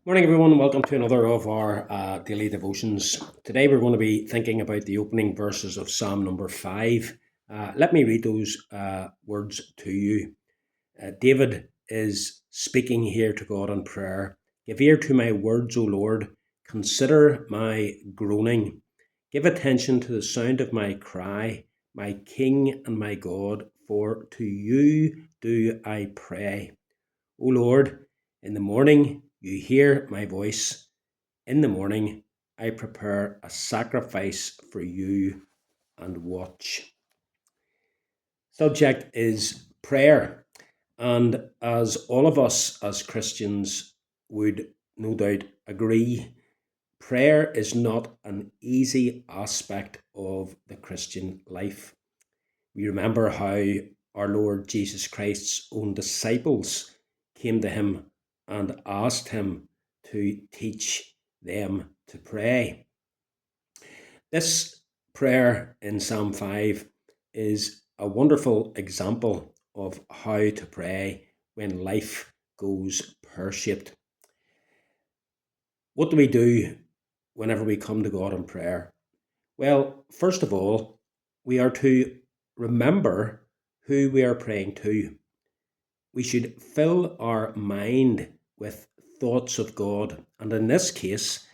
Morning, everyone. Welcome to another of our daily devotions. Today, we're going to be thinking about the opening verses of Psalm number 5. Let me read those words to you. David is speaking here to God in prayer. Give ear to my words, O Lord. Consider my groaning. Give attention to the sound of my cry, my King and my God, for to you do I pray. O Lord, in the morning you hear my voice. In the morning I prepare a sacrifice for you and watch. Subject is prayer. And as all of us as Christians would no doubt agree, prayer is not an easy aspect of the Christian life. We remember how our Lord Jesus Christ's own disciples came to him and asked him to teach them to pray. This prayer in Psalm 5 is a wonderful example of how to pray when life goes pear-shaped. What do we do whenever we come to God in prayer? Well, first of all, we are to remember who we are praying to. We should fill our mind with thoughts of God. And in this case,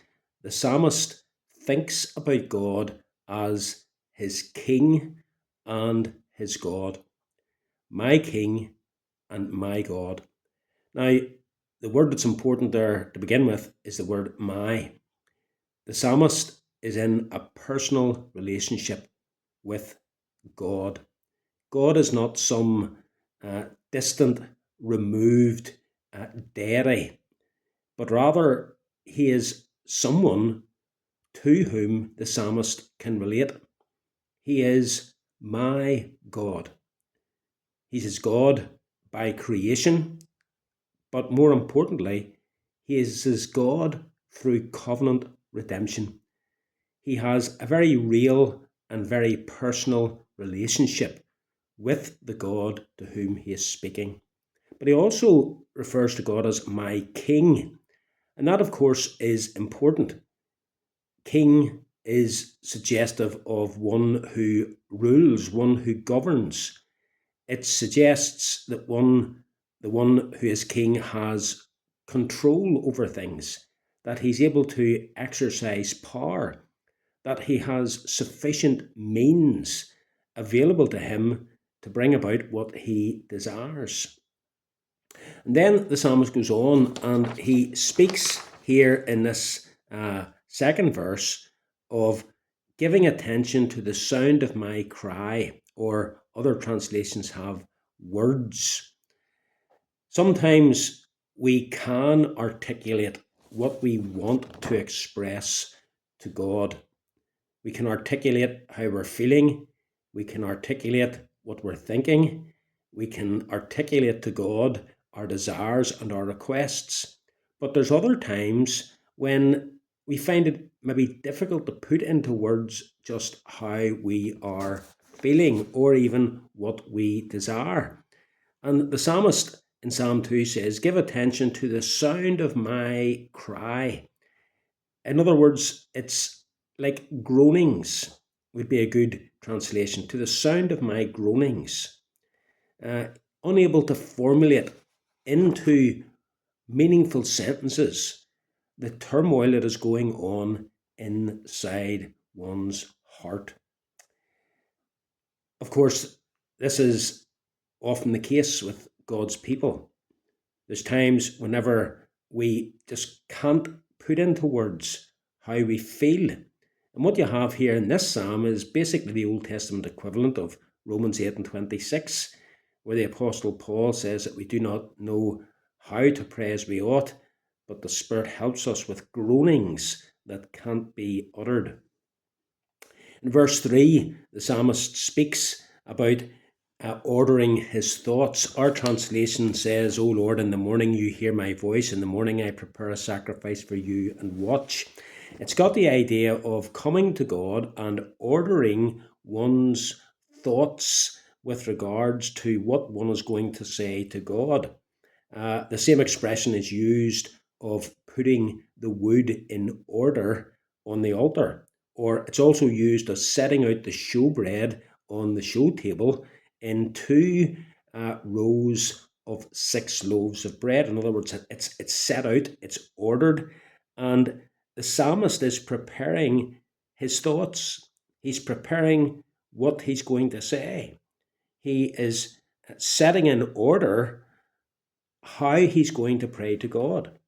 the psalmist thinks about God as his King and his God. My King and my God. Now, the word that's important there to begin with is the word my. The psalmist is in a personal relationship with God. God is not some distant, removed deity, but rather he is someone to whom the psalmist can relate. He is my God. He's his God by creation, but more importantly, he is his God through covenant redemption. He has a very real and very personal relationship with the God to whom he is speaking. But he also refers to God as my King. And that, of course, is important. King is suggestive of one who rules, one who governs. It suggests that the one who is king has control over things, that he's able to exercise power, that he has sufficient means available to him to bring about what he desires. And then the psalmist goes on and he speaks here in this second verse of giving attention to the sound of my cry, or other translations have words. Sometimes we can articulate what we want to express to God. We can articulate how we're feeling. We can articulate what we're thinking. We can articulate to God our desires and our requests. But there's other times when we find it maybe difficult to put into words just how we are feeling or even what we desire. And the psalmist in Psalm 2 says, "Give attention to the sound of my cry." In other words, it's like groanings would be a good translation. To the sound of my groanings, uh, unable to formulate into meaningful sentences the turmoil that is going on inside one's heart. Of course, this is often the case with God's people. There's times whenever we just can't put into words how we feel. And what you have here in this psalm is basically the Old Testament equivalent of Romans 8 and 26, where the Apostle Paul says that we do not know how to pray as we ought, but the Spirit helps us with groanings that can't be uttered. In verse 3, the psalmist speaks about ordering his thoughts. Our translation says, "O Lord, in the morning you hear my voice. In the morning I prepare a sacrifice for you and watch." It's got the idea of coming to God and ordering one's thoughts with regards to what one is going to say to God. The same expression is used of putting the wood in order on the altar, or it's also used as setting out the showbread on the show table in two rows of 6 loaves of bread. In other words, it's set out, it's ordered, and the psalmist is preparing his thoughts. He's preparing what he's going to say. He is setting in order how he's going to pray to God.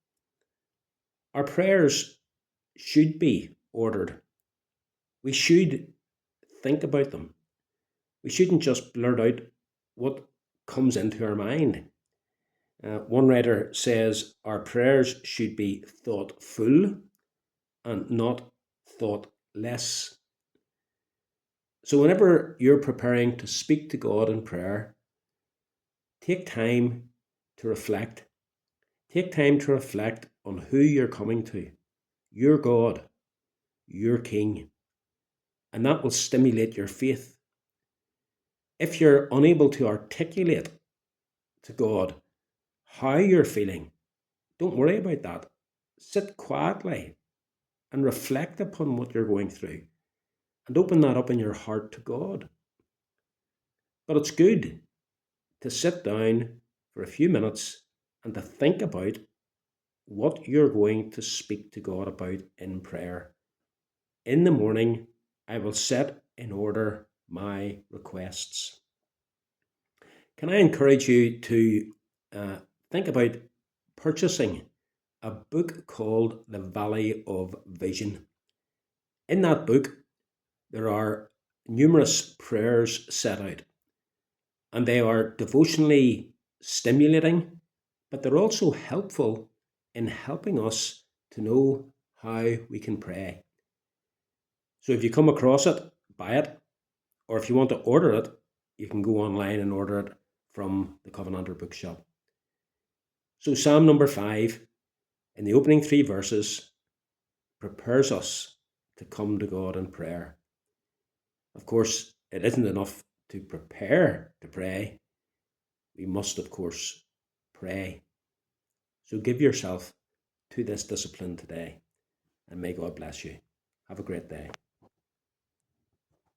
Our prayers should be ordered. We should think about them. We shouldn't just blurt out what comes into our mind. One writer says our prayers should be thoughtful and not thoughtless. So whenever you're preparing to speak to God in prayer, take time to reflect. Take time to reflect on who you're coming to, your God, your King, and that will stimulate your faith. If you're unable to articulate to God how you're feeling, don't worry about that. Sit quietly and reflect upon what you're going through and open that up in your heart to God. But it's good to sit down for a few minutes and to think about what you're going to speak to God about in prayer. In the morning, I will set in order my requests. Can I encourage you to think about purchasing a book called The Valley of Vision? In that book, there are numerous prayers set out, and they are devotionally stimulating, but they're also helpful in helping us to know how we can pray. So if you come across it, buy it, or if you want to order it, you can go online and order it from the Covenanter bookshop. So Psalm number 5, in the opening 3 verses, prepares us to come to God in prayer. Of course, it isn't enough to prepare to pray. We must, of course, pray. So give yourself to this discipline today, and may God bless you. Have a great day.